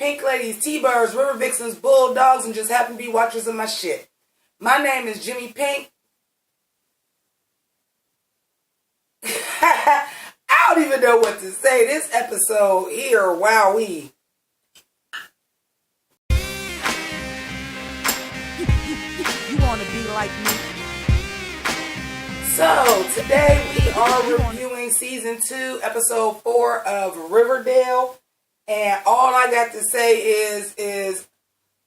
pink ladies, T-birds, river vixens, bulldogs, and just happen to be watchers of my shit. My name is Jimmi Pynk. I don't even know what to say. This episode here, wowee. You want to be like me? So, today we are reviewing Season 2, Episode 4 of Riverdale. And all I got to say is,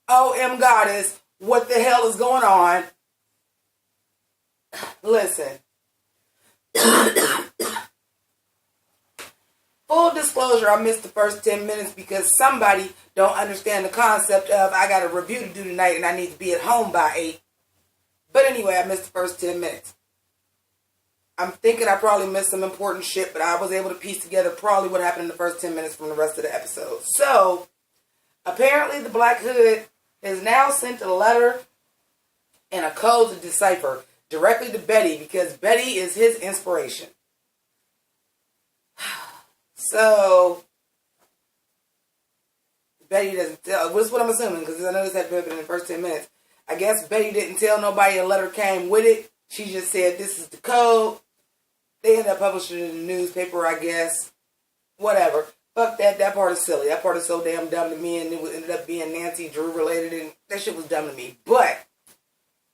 OM Goddess, what the hell is going on? Listen. Full disclosure, I missed the first 10 minutes because somebody don't understand the concept of I got a review to do tonight and I need to be at home by 8. But anyway, I missed the first 10 minutes. I'm thinking I probably missed some important shit, but I was able to piece together probably what happened in the first 10 minutes from the rest of the episode. So, apparently the Black Hood has now sent a letter and a code to decipher directly to Betty because Betty is his inspiration. So, Betty doesn't tell, this is what I'm assuming because I know this had been in the first 10 minutes. I guess Betty didn't tell nobody a letter came with it. She just said, this is the code. They ended up publishing it in the newspaper, I guess. Whatever. Fuck that. That part is silly. That part is so damn dumb to me, and it ended up being Nancy Drew related, and that shit was dumb to me. But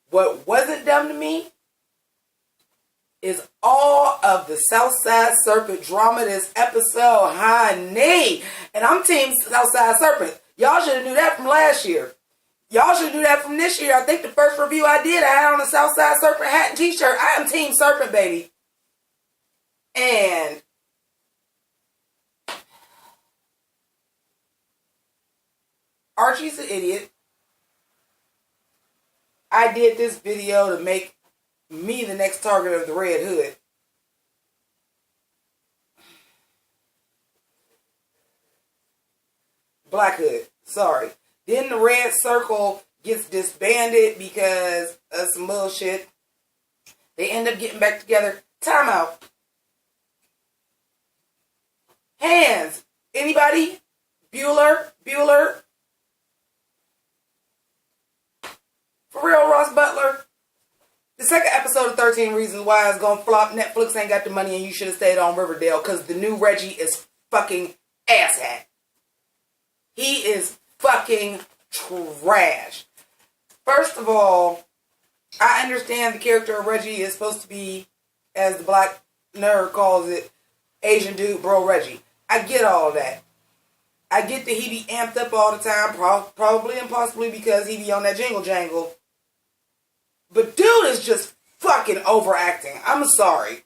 what wasn't dumb to me is all of the Southside Serpent drama this episode, honey. And I'm team Southside Serpent. Y'all should have knew that from last year. Y'all should do that from this year. I think the first review I did, I had on a Southside Serpent hat and t-shirt. I am Team Serpent, baby. And Archie's an idiot. I did this video to make me the next target of the Red Hood. Black Hood. Sorry. Then the Red Circle gets disbanded because of some bullshit. They end up getting back together. Time out. Hands. Anybody? Bueller? For real, Ross Butler? The second episode of 13 Reasons Why is gonna flop. Netflix ain't got the money and you should have stayed on Riverdale because the new Reggie is fucking asshat. He is fucking trash. First of all, I understand the character of Reggie is supposed to be, as the black nerd calls it, Asian dude, bro Reggie. I get all that. I get that he be amped up all the time, probably and possibly because he be on that jingle jangle. But dude is just fucking overacting. I'm sorry.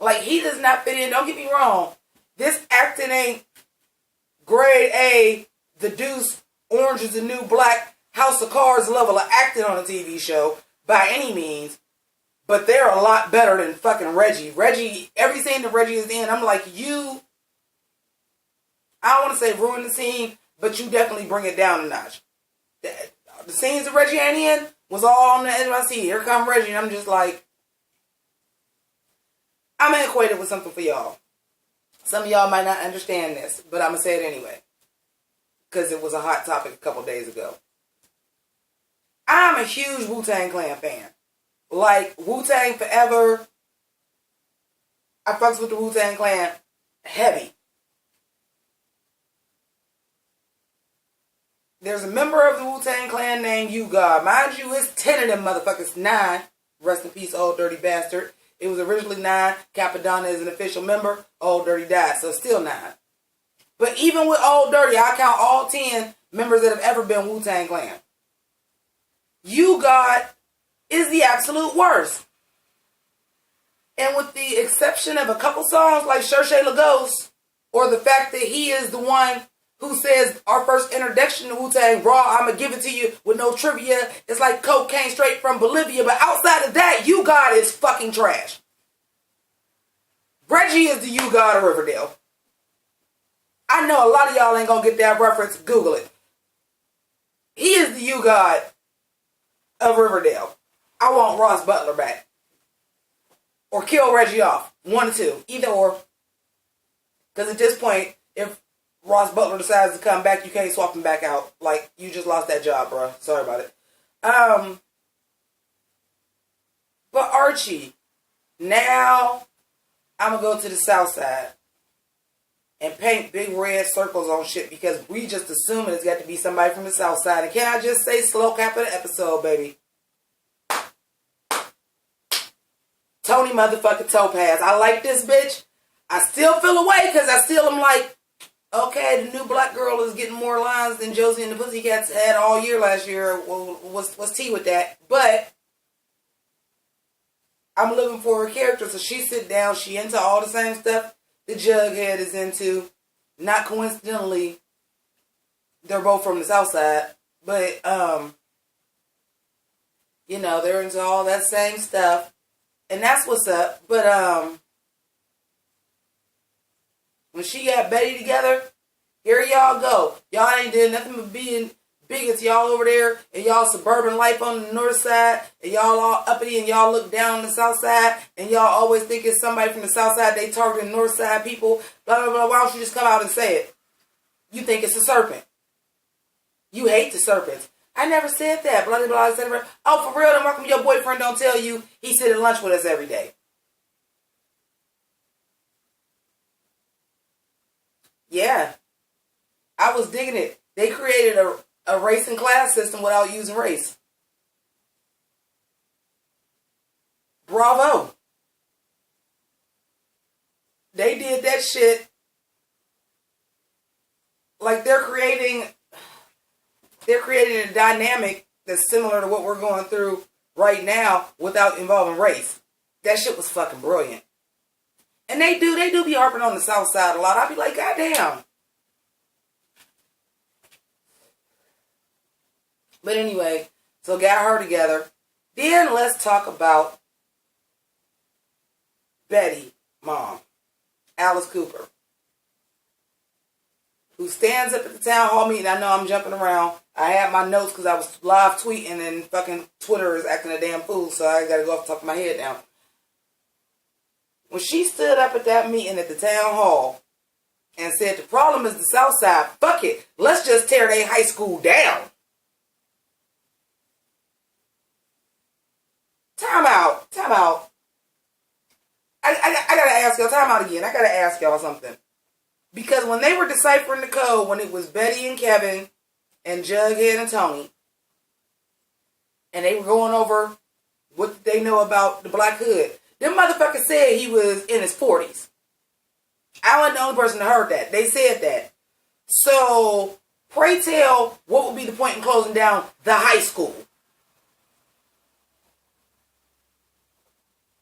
Like, he does not fit in. Don't get me wrong. This acting ain't grade A, the Deuce, Orange is the New Black, House of Cards level of acting on a TV show by any means. But they're a lot better than fucking Reggie. Reggie, every scene that Reggie is in, I'm like, you, I don't want to say ruin the scene, but you definitely bring it down a notch. The scenes that Reggie ain't in was all on the NYC. Here come Reggie, and I'm just like, I'm going to equate it with something for y'all. Some of y'all might not understand this, but I'm going to say it anyway. Because it was a hot topic a couple days ago. I'm a huge Wu-Tang Clan fan. Like, Wu-Tang forever. I fucks with the Wu-Tang Clan heavy. There's a member of the Wu-Tang Clan named U-God. Mind you, it's 10 of them motherfuckers. 9. Rest in peace, old dirty bastard. It was originally 9. Capadonna is an official member. Old Dirty died, so still 9. But even with Old Dirty, I count all 10 members that have ever been Wu-Tang Clan. U-God is the absolute worst. And with the exception of a couple songs like Cherche Lagos, or the fact that he is the one who says our first introduction to Wu-Tang, raw, I'ma give it to you with no trivia. It's like cocaine straight from Bolivia. But outside of that, U-God is fucking trash. Reggie is the U-God of Riverdale. I know a lot of y'all ain't gonna get that reference. Google it. He is the U-God of Riverdale. I want Ross Butler back. Or kill Reggie off. 1 or 2. Either or. Because at this point, if Ross Butler decides to come back, you can't swap him back out. Like, you just lost that job, bro. Sorry about it. But Archie, now I'm going to go to the south side and paint big red circles on shit because we just assuming it's got to be somebody from the south side. And can I just say slow cap of the episode, baby? Tony motherfucking Topaz. I like this bitch. I still feel away because I still am like, okay, the new black girl is getting more lines than Josie and the Pussycats had all year last year. Well, what's tea with that? But I'm looking for her character, so she sit down. She into all the same stuff the Jughead is into. Not coincidentally, they're both from the south side. But, you know, they're into all that same stuff. And that's what's up. But, when she got Betty together, here y'all go. Y'all ain't did nothing but being bigots. Y'all over there and y'all suburban life on the north side. And y'all all uppity and y'all look down on the south side. And y'all always think it's somebody from the south side. They targeting north side people. Blah, blah, blah. Why don't you just come out and say it? You think it's a serpent. You hate the serpents. I never said that. Blah, blah, blah. I said, oh, for real? Then how come your boyfriend don't tell you he sit at lunch with us every day? Yeah. I was digging it. They created a race and class system without using race. Bravo. They did that shit like they're creating a dynamic that's similar to what we're going through right now without involving race. That shit was fucking brilliant. And they do be harping on the south side a lot. I'll be like, goddamn. But anyway, so got her together. Then let's talk about Betty, mom, Alice Cooper, who stands up at the town hall meeting. I know I'm jumping around. I had my notes because I was live tweeting and fucking Twitter is acting a damn fool, so I got to go off the top of my head now. When she stood up at that meeting at the town hall and said the problem is the south side, fuck it, let's just tear their high school down. Time out. I gotta ask y'all, time out again. I gotta ask y'all something. Because when they were deciphering the code, when it was Betty and Kevin and Jughead and Tony, and they were going over what they know about the Black Hood, them motherfuckers said he was in his 40s. I wasn't the only person that heard that. They said that. So, pray tell, what would be the point in closing down the high school?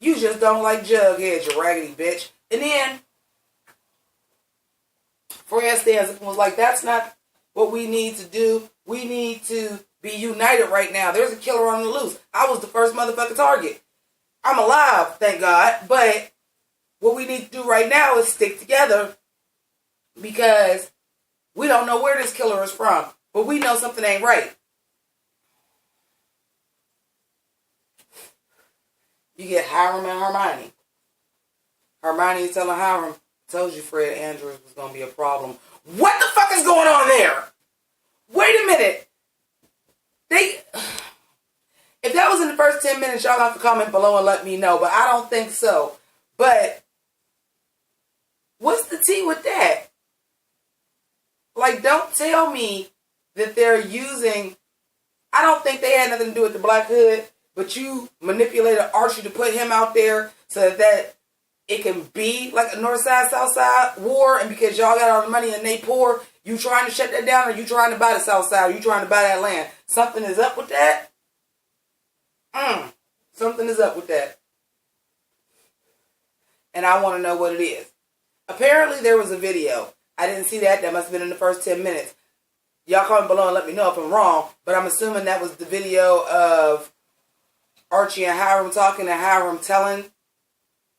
You just don't like Jughead, you raggedy bitch. And then, Fred stands up and was like, that's not what we need to do. We need to be united right now. There's a killer on the loose. I was the first motherfucking target. I'm alive, thank God. But what we need to do right now is stick together because we don't know where this killer is from. But we know something ain't right. You get Hiram and Hermione. Hermione is telling Hiram, told you Fred Andrews was going to be a problem. What the fuck is going on there? Wait a minute. If that was in the first 10 minutes, y'all have to comment below and let me know. But I don't think so. But what's the tea with that? Like, don't tell me that they're using... I don't think they had nothing to do with the Black Hood. But you manipulated Archie to put him out there so that it can be like a north side, south side war. And because y'all got all the money and they poor, you trying to shut that down, or you trying to buy the south side, or you trying to buy that land. Something is up with that. Something is up with that. And I want to know what it is. Apparently there was a video. I didn't see that. That must have been in the first 10 minutes. Y'all comment below and let me know if I'm wrong. But I'm assuming that was the video of Archie and Hiram talking, and Hiram telling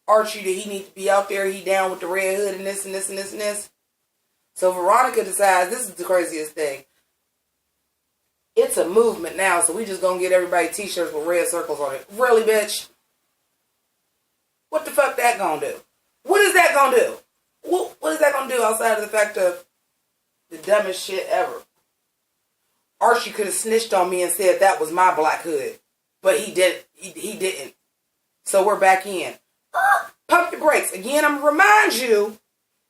Archie that he needs to be out there. He down with the Red Hood and this and this and this and this. So Veronica decides, this is the craziest thing. It's a movement now, so we just gonna get everybody t-shirts with red circles on it. Really, bitch? What the fuck that gonna do? What is that gonna do? What is that gonna do outside of the fact of The dumbest shit ever. Archie could have snitched on me and said that was my black hood. But he didn't. He didn't. So we're back in. Pump your brakes. Again, I'm going to remind you,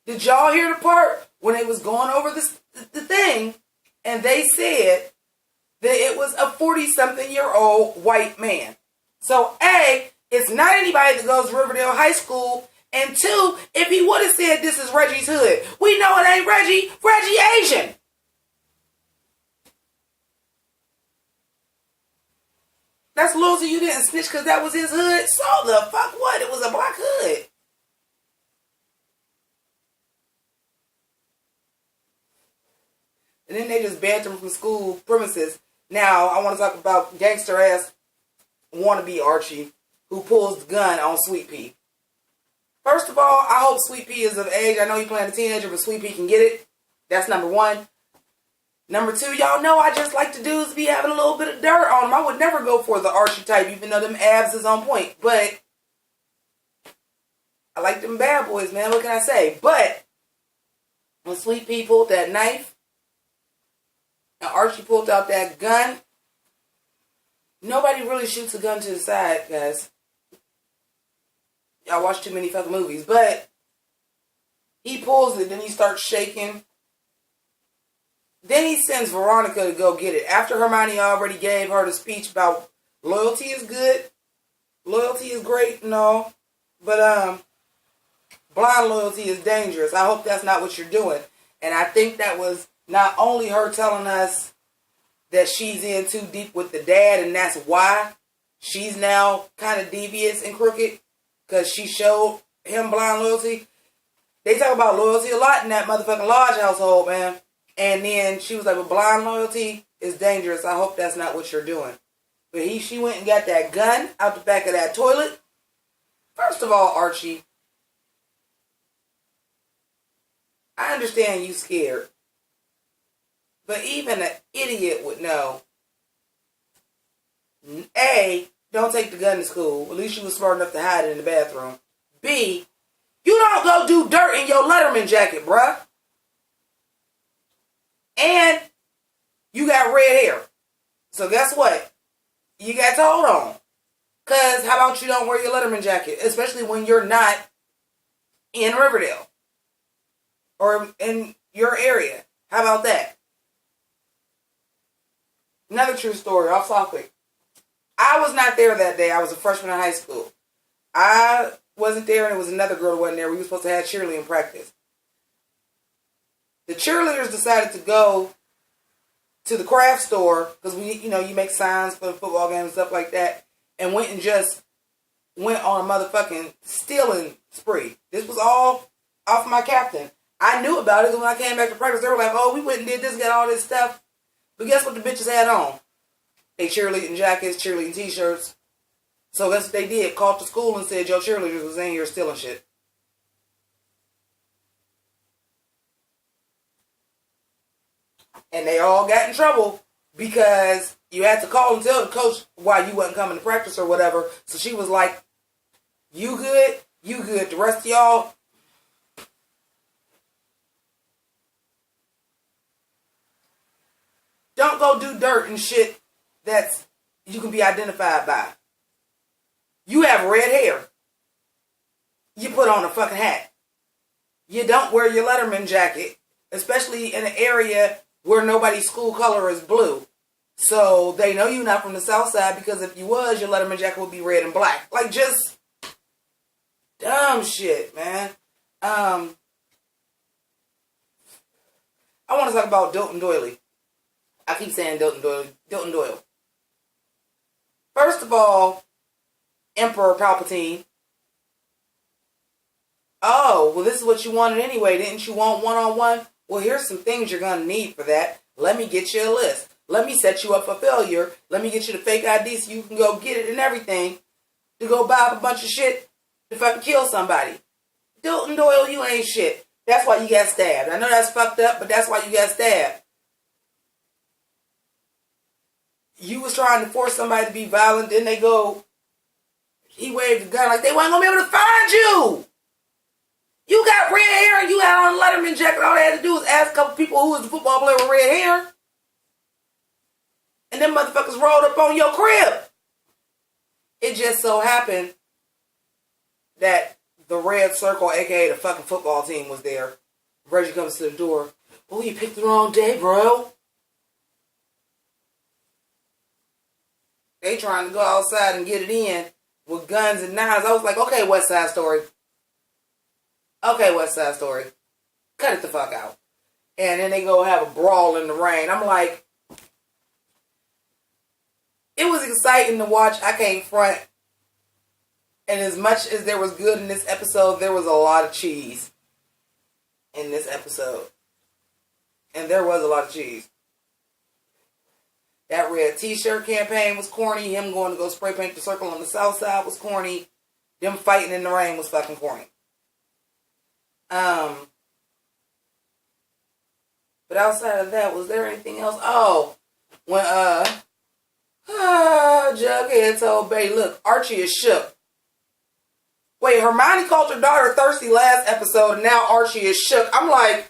did y'all hear the part when they was going over the thing and they said that it was a 40-something-year-old white man? So, A, it's not anybody that goes to Riverdale High School. And 2, if he would have said this is Reggie's hood, we know it ain't Reggie. Reggie Asian. That's lousy you didn't snitch because that was his hood. So the fuck what? It was a black hood. And then they just banned him from school premises. Now, I want to talk about gangster ass wannabe Archie who pulls the gun on Sweet Pea. First of all, I hope Sweet Pea is of age. I know you're playing a teenager, but Sweet Pea can get it. That's number one. Number two, y'all know I just like the dudes be having a little bit of dirt on them. I would never go for the Archie type, even though them abs is on point. But I like them bad boys, man. What can I say? But when Sweet Pea pulled that knife and Archie pulled out that gun, nobody really shoots a gun to the side, guys. Y'all watch too many fucking movies. But he pulls it, then he starts shaking. Then he sends Veronica to go get it. After Hermione already gave her the speech about loyalty is good. Loyalty is great and all. But blind loyalty is dangerous. I hope that's not what you're doing. And I think that was not only her telling us that she's in too deep with the dad, and that's why she's now kind of devious and crooked. Because she showed him blind loyalty. They talk about loyalty a lot in that motherfucking Lodge household, man. And then she was like, well, blind loyalty is dangerous. I hope that's not what you're doing. But she went and got that gun out the back of that toilet. First of all, Archie, I understand you scared. But even an idiot would know. A, don't take the gun to school. At least you was smart enough to hide it in the bathroom. B, you don't go do dirt in your Letterman jacket, bruh. And you got red hair. So guess what? You got told on. Because how about you don't wear your Letterman jacket? Especially when you're not in Riverdale. Or in your area. How about that? Another true story, off topic. I was not there that day. I was a freshman in high school. I wasn't there, and it was another girl who wasn't there. We were supposed to have cheerleading practice. The cheerleaders decided to go to the craft store, because you make signs for the football game and stuff like that, and went and just went on a motherfucking stealing spree. This was all off my captain. I knew about it, because when I came back to practice, they were like, oh, we went and did this, got all this stuff. But guess what the bitches had on? They cheerleading jackets, cheerleading t-shirts. So that's what they did. Called the school and said, your cheerleaders was in here stealing shit. And they all got in trouble because you had to call and tell the coach why you wasn't coming to practice or whatever. So she was like, you good? You good. The rest of y'all, don't go do dirt and shit that's you can be identified by. You have red hair. You put on a fucking hat. You don't wear your Letterman jacket, especially in an area where nobody's school color is blue. So they know you're not from the South Side, because if you was, your Letterman jacket would be red and black. Like, just dumb shit, man. I want to talk about Dilton Doily. I keep saying Dilton Doyle. Dilton Doyle. First of all, Emperor Palpatine. Oh, well, this is what you wanted anyway. Didn't you want one-on-one? Well, here's some things you're going to need for that. Let me get you a list. Let me set you up for failure. Let me get you the fake ID so you can go get it and everything to go buy up a bunch of shit to fucking kill somebody. Dilton Doyle, you ain't shit. That's why you got stabbed. I know that's fucked up, but that's why you got stabbed. You was trying to force somebody to be violent, then he waved the gun like they weren't going to be able to find you. You got red hair and you had on a Letterman jacket. All they had to do was ask a couple people who was the football player with red hair. And them motherfuckers rolled up on your crib. It just so happened that the red circle, aka the fucking football team, was there. Reggie comes to the door. Oh, you picked the wrong day, bro. They trying to go outside and get it in with guns and knives. I was like, okay, West Side Story. Okay, West Side Story. Cut it the fuck out. And then they go have a brawl in the rain. I'm like, it was exciting to watch. I can't front. And as much as there was good in this episode, there was a lot of cheese in this episode. And there was a lot of cheese. That red t-shirt campaign was corny. Him going to go spray paint the circle on the south side was corny. Them fighting in the rain was fucking corny. But outside of that, was there anything else? Oh, when Jughead told Betty, look, Archie is shook. Wait, Hermione called her daughter thirsty last episode, and now Archie is shook. I'm like,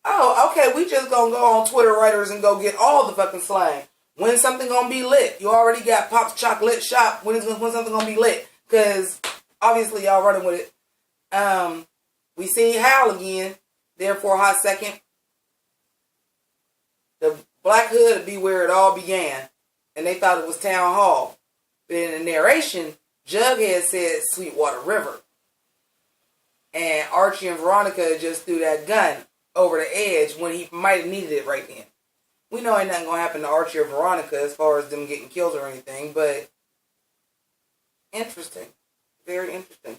oh, okay, we just gonna go on Twitter writers and go get all the fucking slang. When's something gonna be lit? You already got Pop's Chocolate Shop. When's something gonna be lit? Because obviously y'all running with it. We see Hal again, there for a hot second. The Black Hood would be where it all began. And they thought it was Town Hall. But in the narration, Jughead said Sweetwater River. And Archie and Veronica just threw that gun over the edge when he might have needed it right then. We know ain't nothing going to happen to Archie or Veronica as far as them getting killed or anything, but interesting. Very interesting.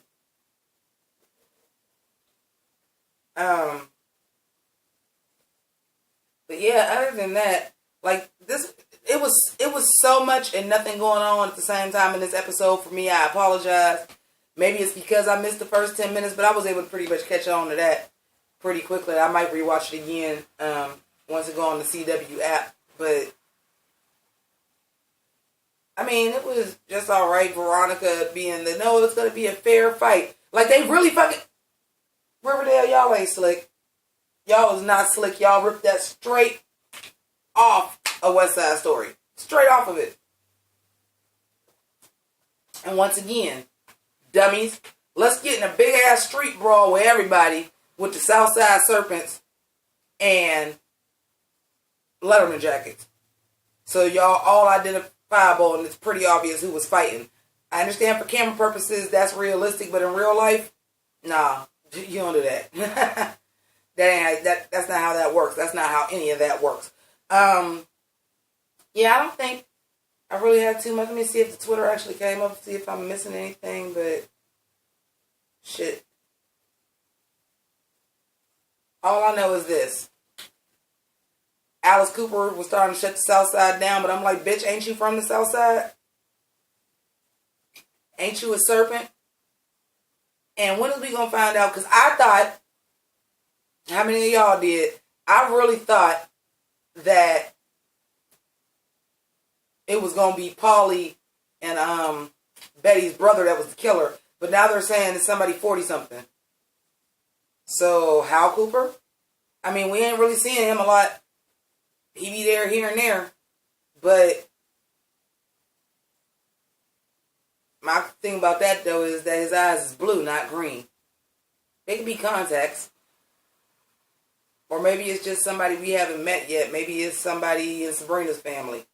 But yeah, other than that, like this, it was so much and nothing going on at the same time in this episode for me. I apologize. Maybe it's because I missed the first 10 minutes, but I was able to pretty much catch on to that pretty quickly. I might rewatch it again once it go on the CW app. But I mean, it was just all right. Veronica being no, it's gonna be a fair fight. Like they really fucking Riverdale, y'all ain't slick. Y'all was not slick. Y'all ripped that straight off a West Side Story. Straight off of it. And once again, dummies, let's get in a big ass street brawl with everybody with the Southside Serpents and Letterman jackets. So y'all all identifiable and it's pretty obvious who was fighting. I understand for camera purposes that's realistic, but in real life, nah, you don't do that. That's not how that works. That's not how any of that works. Yeah, I don't think I really have too much. Let me see if the Twitter actually came up, see if I'm missing anything, but shit. All I know is this. Alice Cooper was starting to shut the South Side down, but I'm like, bitch, ain't you from the South Side? Ain't you a serpent? And when are we going to find out? Because I thought, how many of y'all did? I really thought that it was going to be Paulie and Betty's brother that was the killer. But now they're saying it's somebody 40-something. So, Hal Cooper? I mean, we ain't really seeing him a lot. He be there, here, and there. But my thing about that, though, is that his eyes is blue, not green. They could be contacts. Or maybe it's just somebody we haven't met yet. Maybe it's somebody in Sabrina's family.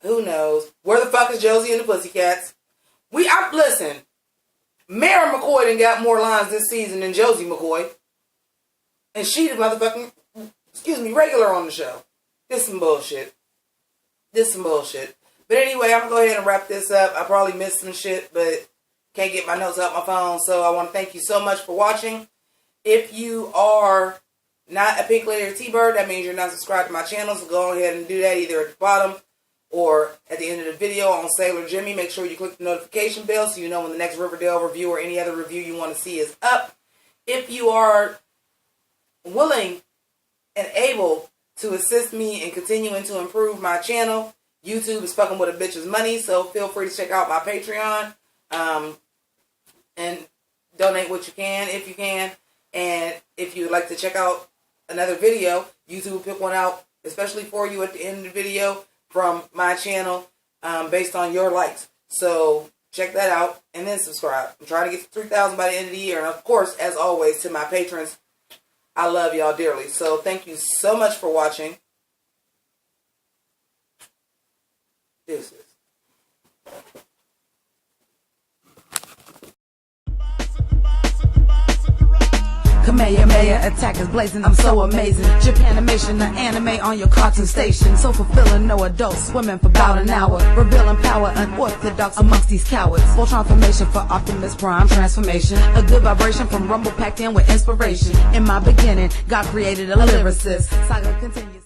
Who knows? Where the fuck is Josie and the Pussycats? Listen, Mara McCoy done got more lines this season than Josie McCoy. And she the motherfucking, regular on the show. This some bullshit. But anyway, I'm going to go ahead and wrap this up. I probably missed some shit, but can't get my notes out my phone. So I want to thank you so much for watching. If you are not a Pink Lady or T-Bird, that means you're not subscribed to my channel. So go ahead and do that either at the bottom or at the end of the video on Sailor Jimmy. Make sure you click the notification bell so you know when the next Riverdale review or any other review you want to see is up. If you are willing and able to assist me in continuing to improve my channel, YouTube is fucking with a bitch's money, so feel free to check out my Patreon. and donate what you can if you can. And if you would like to check out another video, YouTube will pick one out especially for you at the end of the video from my channel based on your likes. So check that out and then subscribe. I'm trying to get to 3,000 by the end of the year. And of course, as always, to my patrons, I love y'all dearly. So thank you so much for watching. Deuces. Kamehameha attack is blazing, I'm so amazing. Japanimation, the anime on your cartoon station. So fulfilling, no adults swimming for about an hour. Revealing power, unorthodox amongst these cowards. Full transformation for Optimus Prime transformation. A good vibration from Rumble packed in with inspiration. In my beginning, God created a lyricist. Saga continues.